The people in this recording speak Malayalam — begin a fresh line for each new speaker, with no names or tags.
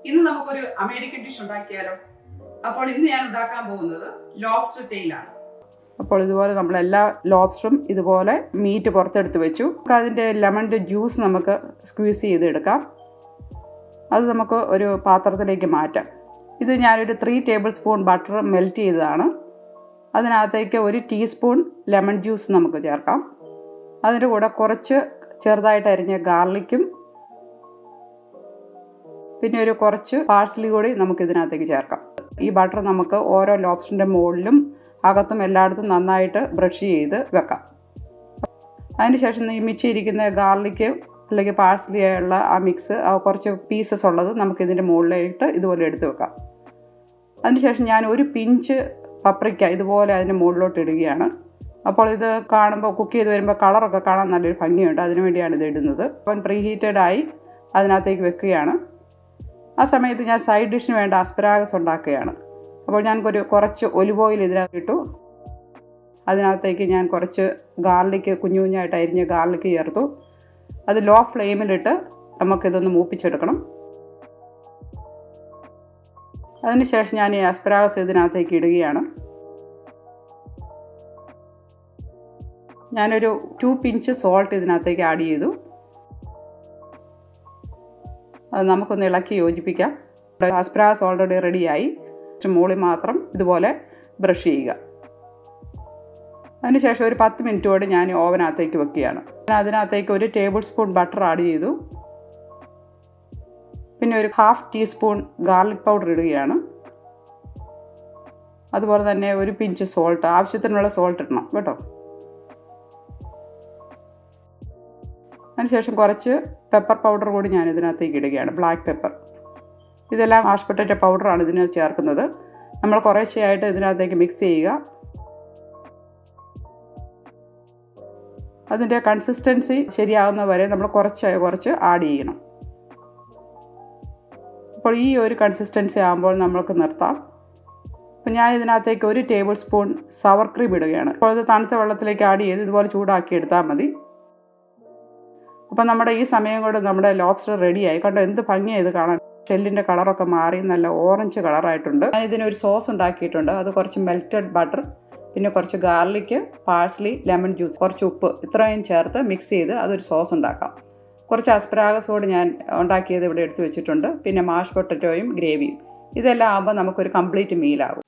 ഇന്ന് നമുക്കൊരു അമേരിക്കൻ ഡിഷ് ഉണ്ടാക്കിയാലോ? അപ്പോൾ ഇന്ന് ഞാൻ ഉണ്ടാക്കാൻ പോകുന്നത് ലോബ്സ്റ്റർ ടെയിലാണ്. അപ്പോൾ ഇതുപോലെ നമ്മൾ എല്ലാ ലോബ്സ്റ്ററും ഇതുപോലെ മീറ്റ് പുറത്തെടുത്ത് വെച്ചു. അതിൻ്റെ ലെമണിൻ്റെ ജ്യൂസ് നമുക്ക് സ്ക്വീസ് ചെയ്തെടുക്കാം. അത് നമുക്ക് ഒരു പാത്രത്തിലേക്ക് മാറ്റാം. ഇത് ഞാനൊരു 3 ടേബിൾ സ്പൂൺ ബട്ടർ മെൽറ്റ് ചെയ്തതാണ്. അതിനകത്തേക്ക് 1 ടീസ്പൂൺ ലെമൺ ജ്യൂസ് നമുക്ക് ചേർക്കാം. അതിൻ്റെ കൂടെ കുറച്ച് ചെറുതായിട്ട് അരിഞ്ഞ ഗാർലിക്കും പിന്നെ ഒരു കുറച്ച് പാഴ്സലി കൂടി നമുക്ക് ഇതിനകത്തേക്ക് ചേർക്കാം. ഈ ബട്ടർ നമുക്ക് ഓരോ ലോബ്സ്റ്ററിൻ്റെ മുകളിലും അകത്തും എല്ലായിടത്തും നന്നായിട്ട് ബ്രഷ് ചെയ്ത് വെക്കാം. അതിനുശേഷം ഈ മിച്ചിരിക്കുന്ന ഗാർലിക്ക് അല്ലെങ്കിൽ പാഴ്സലി ഉള്ള ആ മിക്സ് കുറച്ച് പീസസ് ഉള്ളത് നമുക്ക് ഇതിൻ്റെ മുകളിലായിട്ട് ഇതുപോലെ എടുത്ത് വെക്കാം. അതിനുശേഷം ഞാൻ ഒരു പിഞ്ച് പപ്രിക്ക ഇതുപോലെ അതിൻ്റെ മുകളിലോട്ട് ഇടുകയാണ്. അപ്പോൾ ഇത് കാണുമ്പോൾ കുക്ക് ചെയ്ത് വരുമ്പോൾ കളറൊക്കെ കാണാൻ നല്ലൊരു ഭംഗിയുണ്ട്. അതിനുവേണ്ടിയാണ് ഇത് ഇടുന്നത്. അപ്പം പ്രീ ഹീറ്റഡായി അതിനകത്തേക്ക് വെക്കുകയാണ്. ആ സമയത്ത് ഞാൻ സൈഡ് ഡിഷിന് വേണ്ട അസ്പരാഗസ് ഉണ്ടാക്കുകയാണ്. അപ്പോൾ ഞാൻ കുറച്ച് ഒലിവ് ഓയിൽ ഇതിനകത്ത് ഇട്ടു. അതിനകത്തേക്ക് ഞാൻ കുറച്ച് ഗാർലിക്ക് കുഞ്ഞു കുഞ്ഞായിട്ട് അരിഞ്ഞ് ഗാർലിക്ക് ചേർത്തു. അത് ലോ ഫ്ലെയിമിലിട്ട് നമുക്കിതൊന്ന് മൂപ്പിച്ചെടുക്കണം. അതിനുശേഷം ഞാൻ ഈ അസ്പരാഗസ് ഇതിനകത്തേക്ക് ഇടുകയാണ്. ഞാനൊരു 2 പിഞ്ച് സോൾട്ട് ഇതിനകത്തേക്ക് ആഡ് ചെയ്തു. അത് നമുക്കൊന്ന് ഇളക്കി യോജിപ്പിക്കാം. അസ്പരാഗസ് ഓൾറെഡി റെഡിയായി. മുകളിൽ മാത്രം ഇതുപോലെ ബ്രഷ് ചെയ്യുക. അതിനുശേഷം ഒരു 10 മിനിറ്റോടെ ഞാൻ ഓവനകത്തേക്ക് വെക്കുകയാണ്. അതിനകത്തേക്ക് 1 ടേബിൾ സ്പൂൺ ബട്ടർ ആഡ് ചെയ്തു. പിന്നെ ഒരു 1/2 ടീസ്പൂൺ ഗാർലിക് പൗഡർ ഇടുകയാണ്. അതുപോലെ തന്നെ 1 പിഞ്ച് സോൾട്ട്, ആവശ്യത്തിനുള്ള സോൾട്ട് ഇടണം കേട്ടോ. അതിനുശേഷം കുറച്ച് പെപ്പർ പൗഡർ കൂടി ഞാൻ ഇതിനകത്തേക്ക് ഇടുകയാണ്, ബ്ലാക്ക് പെപ്പർ. ഇതെല്ലാം മാഷ് പൊട്ടാറ്റോ പൗഡറാണ് ഇതിന് ചേർക്കുന്നത്. നമ്മൾ കുറേശ്ശെയായിട്ട് ഇതിനകത്തേക്ക് മിക്സ് ചെയ്യുക. അതിൻ്റെ കൺസിസ്റ്റൻസി ശരിയാകുന്ന വരെ നമ്മൾ കുറച്ച് ആഡ് ചെയ്യണം. അപ്പോൾ ഈ ഒരു കൺസിസ്റ്റൻസി ആകുമ്പോൾ നമ്മൾക്ക് നിർത്താം. അപ്പോൾ ഞാൻ ഇതിനകത്തേക്ക് 1 ടേബിൾ സ്പൂൺ സവർ ക്രീം ഇടുകയാണ്. അപ്പോൾ ഇത് തണുത്ത വെള്ളത്തിലേക്ക് ആഡ് ചെയ്ത് ഇതുപോലെ ചൂടാക്കി എടുത്താൽ മതി. അപ്പോൾ നമ്മുടെ ഈ സമയം കൊണ്ട് നമ്മുടെ ലോബ്സ്റ്റർ റെഡിയായി. കണ്ടോ എന്ത് ഭംഗിയായി ഇത് കാണാൻ. ഷെല്ലിൻ്റെ കളറൊക്കെ മാറി നല്ല ഓറഞ്ച് കളറായിട്ടുണ്ട്. ഞാൻ ഇതിനൊരു സോസ് ഉണ്ടാക്കിയിട്ടുണ്ട്. അത് കുറച്ച് മെൽറ്റഡ് ബട്ടർ, പിന്നെ കുറച്ച് ഗാർലിക്ക്, പാഴ്സലി, ലെമൺ ജ്യൂസ്, കുറച്ച് ഉപ്പ്, ഇത്രയും ചേർത്ത് മിക്സ് ചെയ്ത് അതൊരു സോസ് ഉണ്ടാക്കാം. കുറച്ച് അസ്പരാഗസ് കൂടി ഞാൻ ഉണ്ടാക്കിയത് ഇവിടെ എടുത്ത് വെച്ചിട്ടുണ്ട്. പിന്നെ മാഷ് പൊട്ടറ്റോയും ഗ്രേവിയും. ഇതെല്ലാം ആകുമ്പോൾ നമുക്കൊരു കംപ്ലീറ്റ് മീലാകും.